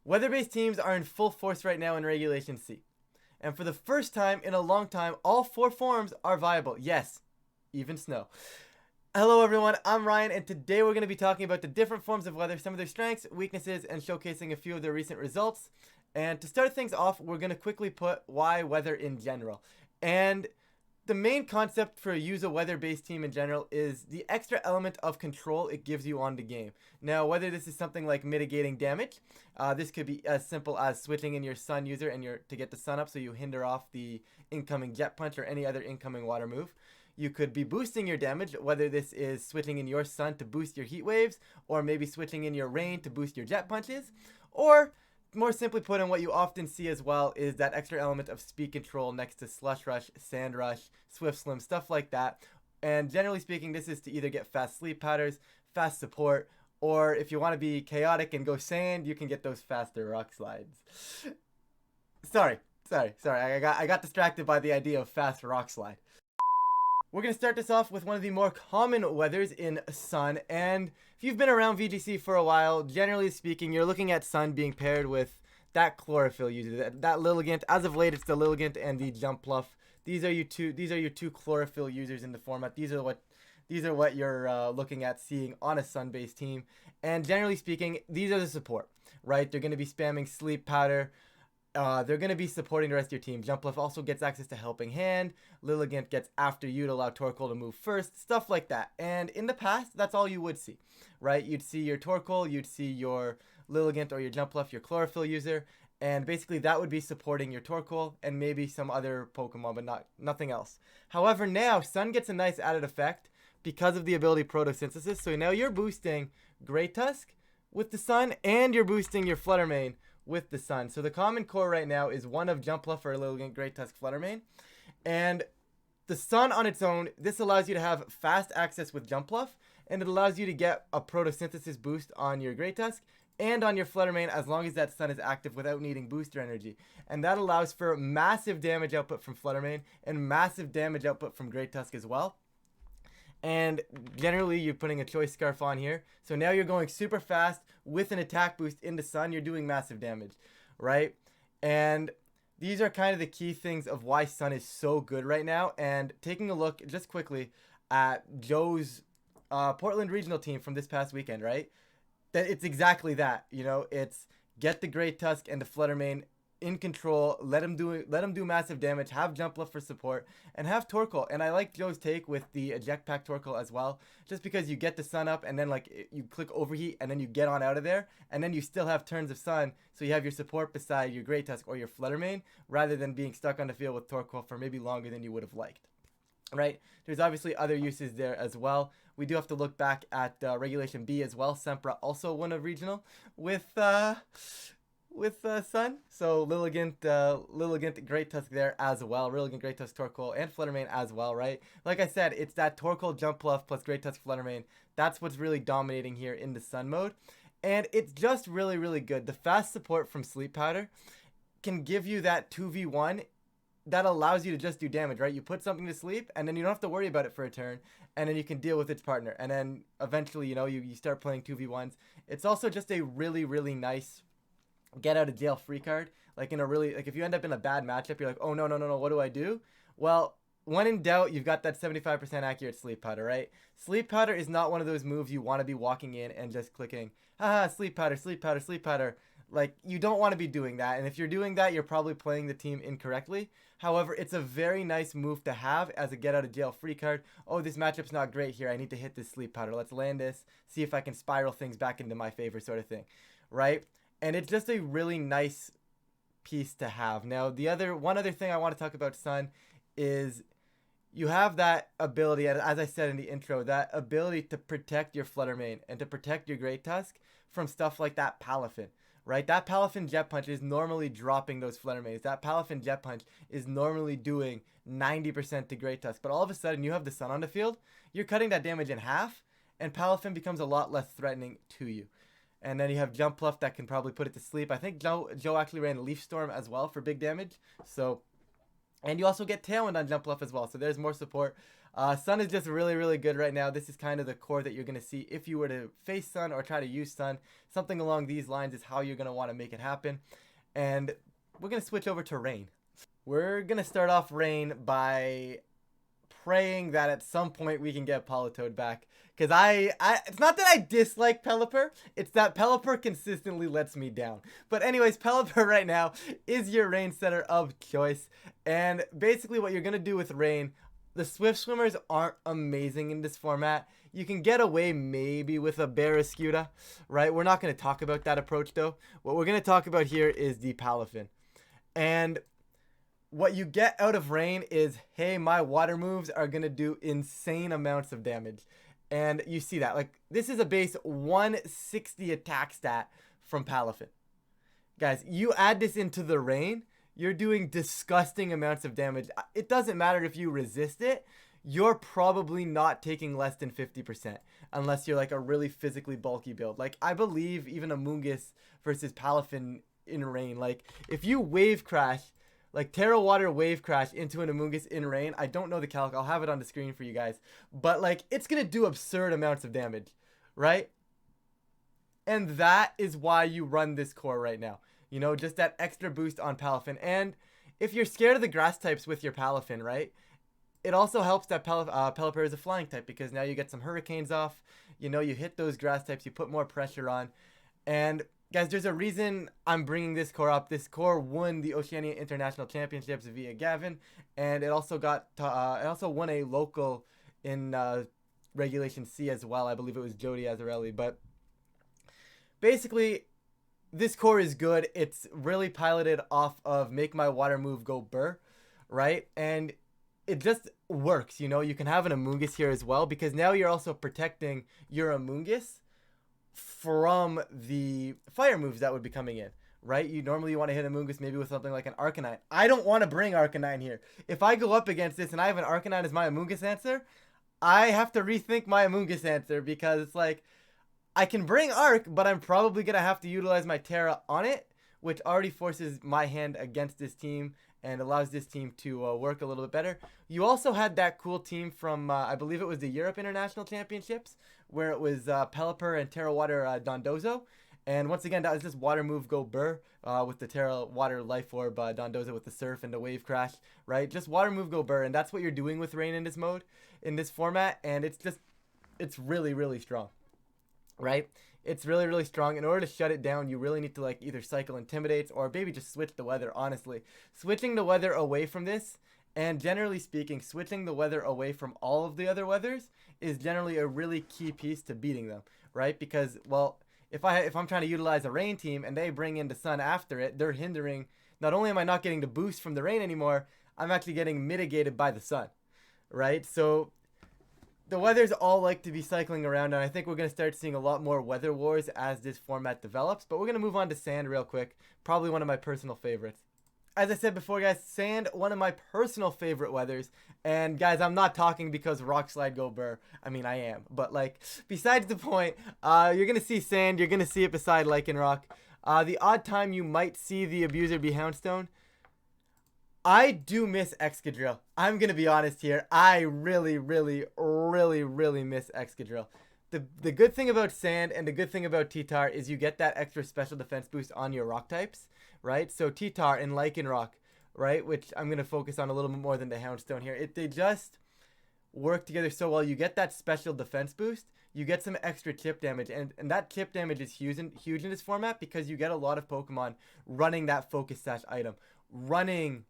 Weather-based teams are in full force right now in Regulation C. And for the first time in a long time, all 4 forms are viable. Yes, even snow. Hello everyone, I'm Ryan, and today we're going to be talking about the different forms of weather, some of their strengths, weaknesses, and showcasing a few of their recent results. And to start things off, we're going to quickly put why weather in general. And the main concept for use a weather-based team in general is the extra element of control it gives you on the game. Now, whether this is something like mitigating damage, this could be as simple as switching in your sun user and to get the sun up so you hinder off the incoming jet punch or any other incoming water move. You could be boosting your damage, whether this is switching in your sun to boost your heat waves, or maybe switching in your rain to boost your jet punches, or more simply put, and what you often see as well is that extra element of speed control next to Slush Rush, Sand Rush, Swift Slim, stuff like that. And generally speaking, this is to either get fast sleep powders, fast support, or if you want to be chaotic and go sand, you can get those faster rock slides. Sorry. I got distracted by the idea of fast rock slide. We're going to start this off with one of the more common weathers in Sun, and if you've been around VGC for a while, generally speaking, you're looking at Sun being paired with that Chlorophyll user, that Lilligant. As of late, it's the Lilligant and the Jumpluff. These are your two Chlorophyll users in the format. These are what you're looking at seeing on a Sun-based team, and generally speaking, these are the support, right? They're going to be spamming Sleep Powder. They're going to be supporting the rest of your team. Jumpluff also gets access to Helping Hand. Lilligant gets after you to allow Torkoal to move first. Stuff like that. And in the past, that's all you would see, right? You'd see your Torkoal, you'd see your Lilligant or your Jumpluff, your Chlorophyll user. And basically that would be supporting your Torkoal and maybe some other Pokemon, but nothing else. However, now Sun gets a nice added effect because of the ability Photosynthesis. So now you're boosting Great Tusk with the Sun and you're boosting your Fluttermane with the Sun. So the common core right now is one of Jumpluff or Lilligant, Great Tusk, Fluttermane. And the Sun on its own, this allows you to have fast access with Jumpluff, and it allows you to get a Photosynthesis boost on your Great Tusk and on your Fluttermane as long as that Sun is active without needing booster energy. And that allows for massive damage output from Fluttermane and massive damage output from Great Tusk as well. And generally you're putting a Choice Scarf on here, so now you're going super fast with an attack boost into Sun. You're doing massive damage, right? And these are kind of the key things of why Sun is so good right now. And taking a look just quickly at Joe's Portland regional team from this past weekend, right? That it's exactly that, you know, it's get the Great Tusk and the Fluttermane in control, let him do massive damage, have Jumpluff for support, and have Torkoal. And I like Joe's take with the Eject Pack Torkoal as well, just because you get the Sun up and then like you click Overheat and then you get on out of there, and then you still have turns of Sun, so you have your support beside your Great Tusk or your Fluttermane, rather than being stuck on the field with Torkoal for maybe longer than you would have liked. Right? There's obviously other uses there as well. We do have to look back at Regulation B as well. Sempra also won a regional with Sun, so Lilligant, Great Tusk there as well. Lilligant, Great Tusk, Torkoal, and Fluttermane as well, right? Like I said, it's that Torkoal, Jumpluff plus Great Tusk, Fluttermane. That's what's really dominating here in the Sun mode, and it's just really, really good. The fast support from Sleep Powder can give you that 2v1 that allows you to just do damage, right? You put something to sleep, and then you don't have to worry about it for a turn, and then you can deal with its partner, and then eventually, you know, you start playing 2v1s. It's also just a really, really nice get out of jail free card. Like if you end up in a bad matchup, you're like, oh no, what do I do? Well, when in doubt, you've got that 75% accurate Sleep Powder, right? Sleep Powder is not one of those moves you want to be walking in and just clicking, haha, Sleep Powder, Sleep Powder, Sleep Powder. Like, you don't want to be doing that, and if you're doing that, you're probably playing the team incorrectly. However, it's a very nice move to have as a get out of jail free card. Oh, this matchup's not great here, I need to hit this Sleep Powder, let's land this, see if I can spiral things back into my favor, sort of thing, right? And it's just a really nice piece to have. Now, one other thing I want to talk about Sun is you have that ability, as I said in the intro, that ability to protect your Fluttermane and to protect your Great Tusk from stuff like that Palafin, right? That Palafin Jet Punch is normally dropping those Fluttermanes. That Palafin Jet Punch is normally doing 90% to Great Tusk. But all of a sudden, you have the Sun on the field, you're cutting that damage in half, and Palafin becomes a lot less threatening to you. And then you have Jumpluff that can probably put it to sleep. I think Joe actually ran Leaf Storm as well for big damage. So, and you also get Tailwind on Jumpluff as well. So there's more support. Sun is just really, really good right now. This is kind of the core that you're going to see if you were to face Sun or try to use Sun. Something along these lines is how you're going to want to make it happen. And we're going to switch over to Rain. We're going to start off Rain by praying that at some point we can get Politoed back. Because it's not that I dislike Pelipper, it's that Pelipper consistently lets me down. But anyways, Pelipper right now is your Rain setter of choice. And basically what you're going to do with Rain, the Swift Swimmers aren't amazing in this format. You can get away maybe with a Barraskewda, right? We're not going to talk about that approach though. What we're going to talk about here is the Palafin. And what you get out of Rain is, hey, my water moves are going to do insane amounts of damage. And you see that. Like, this is a base 160 attack stat from Palafin. Guys, you add this into the Rain, you're doing disgusting amounts of damage. It doesn't matter if you resist it. You're probably not taking less than 50% unless you're like a really physically bulky build. Like, I believe even Amoonguss versus Palafin in Rain. Like, if you wave crash, like Terra Water Wave Crash into an Amoonguss in Rain. I don't know the calc. I'll have it on the screen for you guys. But like, it's going to do absurd amounts of damage, right? And that is why you run this core right now. You know, just that extra boost on Palafin. And if you're scared of the grass types with your Palafin, right? It also helps that Pelipper is a flying type because now you get some hurricanes off. You know, you hit those grass types, you put more pressure on. And guys, there's a reason I'm bringing this core up. This core won the Oceania International Championships via Gavin, and it also won a local in Regulation C as well. I believe it was Jody Azzarelli. But basically, this core is good. It's really piloted off of Make My Water Move Go Burr, right? And it just works, you know. You can have an Amoonguss here as well because now you're also protecting your Amoonguss from the fire moves that would be coming in, right? You normally want to hit Amoonguss maybe with something like an Arcanine. I don't want to bring Arcanine here. If I go up against this and I have an Arcanine as my Amoonguss answer, I have to rethink my Amoonguss answer because it's like, I can bring Arc, but I'm probably going to have to utilize my Terra on it, which already forces my hand against this team and allows this team to work a little bit better. You also had that cool team from, I believe it was the Europe International Championships, where it was Pelipper and Terra Water Dondozo. And once again, that was just Water Move Go Burr with the Terra Water Life Orb Dondozo with the Surf and the Wave Crash, right? Just Water Move Go Burr, and that's what you're doing with Rain in this mode, in this format, and it's really, really strong, right? It's really, really strong. In order to shut it down, you really need to like either cycle Intimidates or maybe just switch the weather, honestly. Switching the weather away from this, and generally speaking, switching the weather away from all of the other weathers is generally a really key piece to beating them, right? Because, well, if I'm trying to utilize a Rain team and they bring in the Sun after it, they're hindering. Not only am I not getting the boost from the Rain anymore, I'm actually getting mitigated by the Sun, right? So the weathers all like to be cycling around, and I think we're going to start seeing a lot more weather wars as this format develops. But we're going to move on to Sand real quick. Probably one of my personal favorites. As I said before, guys, Sand, one of my personal favorite weathers. And guys, I'm not talking because Rock Slide Go Burr. I mean, I am. But like, besides the point, you're going to see Sand. You're going to see it beside Lycanroc. The odd time you might see the Abuser be Houndstone. I do miss Excadrill. I'm going to be honest here. I really, really, really, really miss Excadrill. The good thing about Sand and the good thing about T-Tar is you get that extra special defense boost on your rock types, right? So T-Tar and Lycanroc, right? Which I'm going to focus on a little bit more than the Houndstone here. They just work together so well. You get that special defense boost. You get some extra chip damage. And that chip damage is huge in this format because you get a lot of Pokemon running that Focus Sash item. Running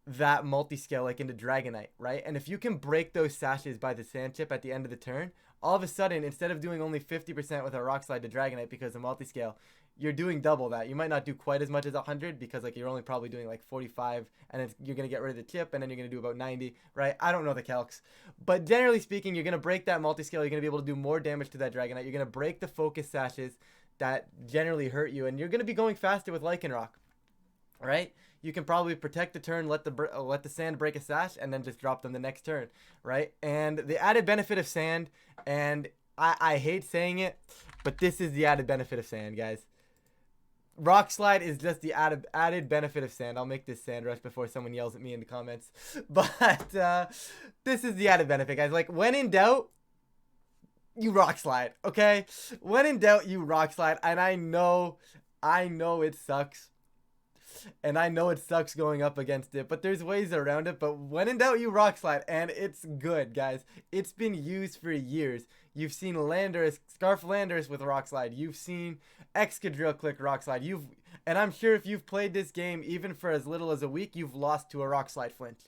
that multi-scale like into Dragonite, right? And if you can break those sashes by the Sand Chip at the end of the turn, all of a sudden, instead of doing only 50% with a Rock Slide to Dragonite because of multi-scale, you're doing double that. You might not do quite as much as 100 because like you're only probably doing like 45 and then you're going to get rid of the chip and then you're going to do about 90, right? I don't know the calcs. But generally speaking, you're going to break that multi-scale. You're going to be able to do more damage to that Dragonite. You're going to break the focus sashes that generally hurt you, and you're going to be going faster with Lycanroc, right? You can probably protect the turn, let the Sand break a sash, and then just drop them the next turn, right? And the added benefit of Sand, and I hate saying it, but this is the added benefit of Sand, guys. Rock Slide is just the added benefit of Sand. I'll make this Sand Rush before someone yells at me in the comments. But this is the added benefit, guys. Like, when in doubt, you Rock Slide, okay? When in doubt, you Rock Slide. And I know it sucks. And I know it sucks going up against it, but there's ways around it. But when in doubt, you Rock Slide, and it's good, guys. It's been used for years. You've seen Landorus, Scarf Landorus with Rock Slide. You've seen Excadrill click Rock Slide. And I'm sure if you've played this game, even for as little as a week, you've lost to a Rock Slide flinch.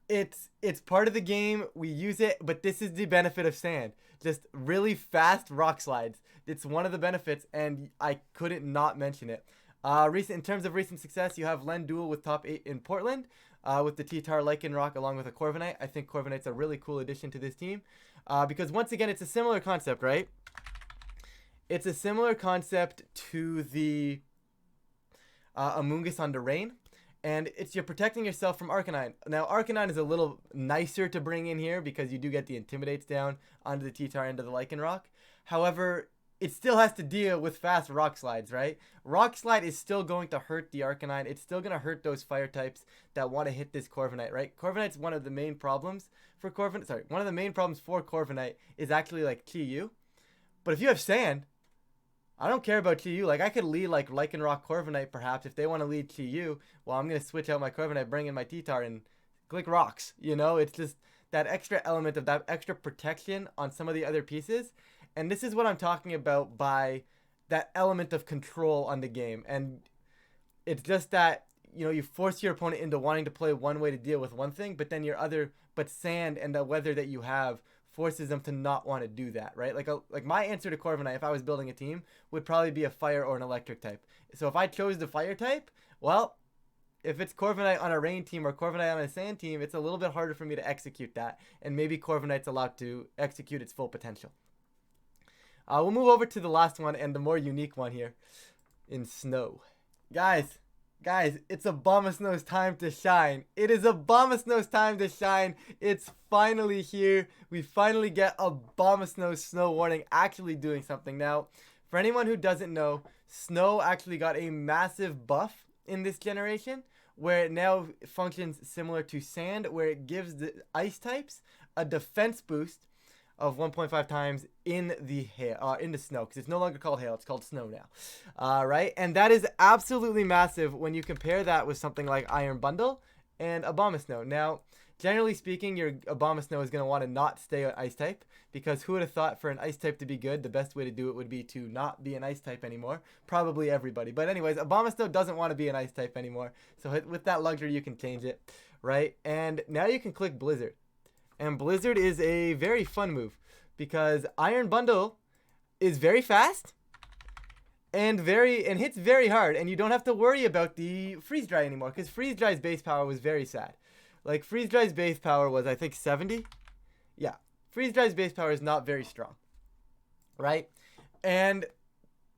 It's part of the game. We use it, but this is the benefit of Sand. Just really fast Rock Slides. It's one of the benefits, and I couldn't not mention it. In terms of recent success, you have Lenduel with top 8 in Portland, with the T-Tar Lycanroc along with a Corviknight. I think Corviknight's a really cool addition to this team, because once again, it's a similar concept, right? It's a similar concept to the Amoonguss on the Rain, and you're protecting yourself from Arcanine. Now, Arcanine is a little nicer to bring in here because you do get the Intimidates down onto the T-Tar into the Lycanroc. However, it still has to deal with fast Rock Slides, right? Rock Slide is still going to hurt the Arcanine. It's still going to hurt those fire types that want to hit this Corviknight, right? Corviknight's one of the main problems for Corviknight. One of the main problems for Corviknight is actually like Chi-Yu. But if you have Sand, I don't care about Chi-Yu. Like, I could lead like Lycanroc Corviknight perhaps. If they want to lead Chi-Yu, well, I'm going to switch out my Corviknight, bring in my T-Tar, and click Rocks. You know, it's just that extra element of that extra protection on some of the other pieces. And this is what I'm talking about by that element of control on the game. And it's just that, you know, you force your opponent into wanting to play one way to deal with one thing, but then but Sand and the weather that you have forces them to not want to do that, right? Like my answer to Corviknight, if I was building a team, would probably be a fire or an electric type. So if I chose the fire type, well, if it's Corviknight on a rain team or Corviknight on a sand team, it's a little bit harder for me to execute that. And maybe Corviknight's allowed to execute its full potential. We'll move over to the last one and the more unique one here in Snow. Guys, it's Abomasnow's time to shine. It is Abomasnow's time to shine. It's finally here. We finally get Abomasnow's Snow Warning actually doing something. Now, for anyone who doesn't know, Snow actually got a massive buff in this generation where it now functions similar to Sand, where it gives the ice types a defense boost of 1.5 times in the hail, in the snow, because it's no longer called hail, it's called snow now. Right? And that is absolutely massive when you compare that with something like Iron Bundle and Abomasnow. Now, generally speaking, your Abomasnow is going to want to not stay an ice type, because who would have thought for an ice type to be good, the best way to do it would be to not be an ice type anymore? Probably everybody. But anyways, Abomasnow doesn't want to be an ice type anymore, so with that luxury, you can change it, right? And now you can click Blizzard. And Blizzard is a very fun move because Iron Bundle is very fast and hits very hard, and you don't have to worry about the Freeze Dry anymore, because Freeze Dry's base power was very sad. Like, Freeze Dry's base power was, I think, 70. Yeah, Freeze Dry's base power is not very strong, right? And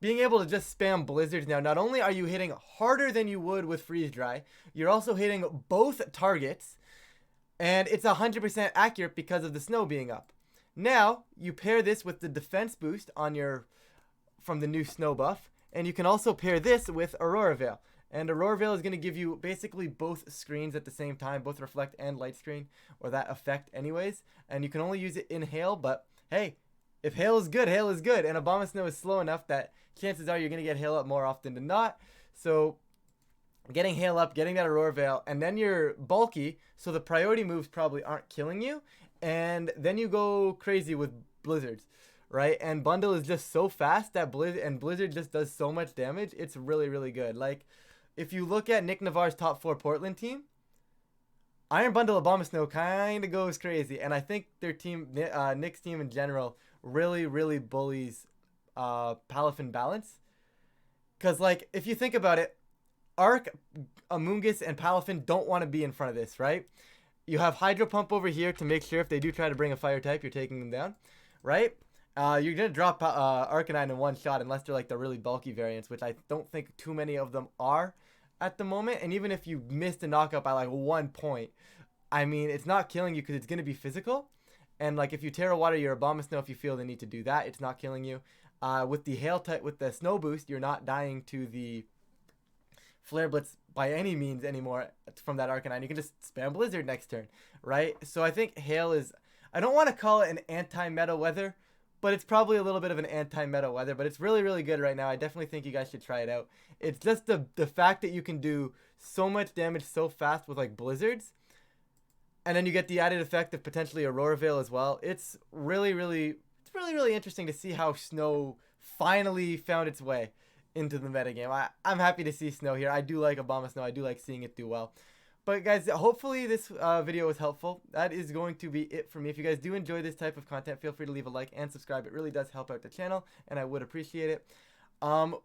being able to just spam Blizzards now, not only are you hitting harder than you would with Freeze Dry, you're also hitting both targets. And it's 100% accurate because of the snow being up. Now, you pair this with the defense boost from the new snow buff. And you can also pair this with Aurora Veil. And Aurora Veil is going to give you basically both screens at the same time, both reflect and light screen, or that effect anyways. And you can only use it in hail, but hey, if hail is good, hail is good. And Abomasnow is slow enough that chances are you're going to get hail up more often than not. So getting hail up, getting that Aurora Veil, and then you're bulky, so the priority moves probably aren't killing you, and then you go crazy with Blizzards, right? And Bundle is just so fast that Blizzard just does so much damage. It's really, really good. Like, if you look at Nick Navarre's top 4 Portland team, Iron Bundle Abomasnow kind of goes crazy, and I think their team, Nick's team in general, really, really bullies Palafin balance. Because, like, if you think about it, Arc, Amoonguss, and Palafin don't want to be in front of this, right? You have Hydro Pump over here to make sure if they do try to bring a fire type, you're taking them down, right? You're going to drop Arcanine in one shot unless they're like the really bulky variants, which I don't think too many of them are at the moment. And even if you missed a knockout by like 1 point, I mean, it's not killing you because it's going to be physical. And like if you Terra Water your Abomasnow, if you feel the need to do that, it's not killing you. With the hail type, with the snow boost, you're not dying to the Flare Blitz by any means anymore from that Arcanine. You can just spam Blizzard next turn, right? So I think Hail is, I don't want to call it an anti-meta weather, but it's probably a little bit of an anti-meta weather, but it's really, really good right now. I definitely think you guys should try it out. It's just the fact that you can do so much damage so fast with like Blizzards, and then you get the added effect of potentially Aurora Veil as well. It's really, really interesting to see how Snow finally found its way into the metagame. I'm happy to see Snow here. I do like Obama Snow. I do like seeing it do well. But guys, hopefully this video was helpful. That is going to be it for me. If you guys do enjoy this type of content, feel free to leave a like and subscribe. It really does help out the channel, and I would appreciate it.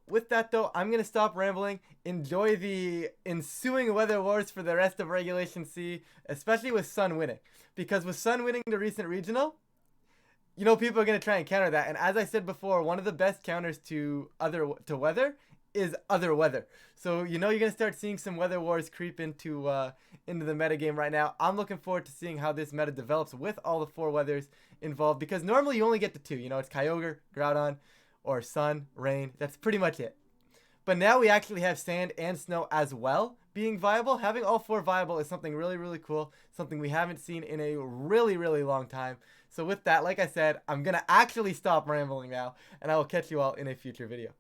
With that though, I'm gonna stop rambling. Enjoy the ensuing weather wars for the rest of Regulation C, especially with Sun winning, because with Sun winning the recent regional, you know, people are gonna try and counter that. And as I said before, one of the best counters to weather is other weather. So you know, you're gonna start seeing some weather wars creep into the metagame right now. I'm looking forward to seeing how this meta develops with all the 4 weathers involved, because normally you only get the 2. You know, it's Kyogre, Groudon, or sun, rain. That's pretty much it. But now we actually have sand and snow as well being viable. Having all 4 viable is something really, really cool. Something we haven't seen in a really, really long time. So with that, like I said, I'm going to actually stop rambling now, and I will catch you all in a future video.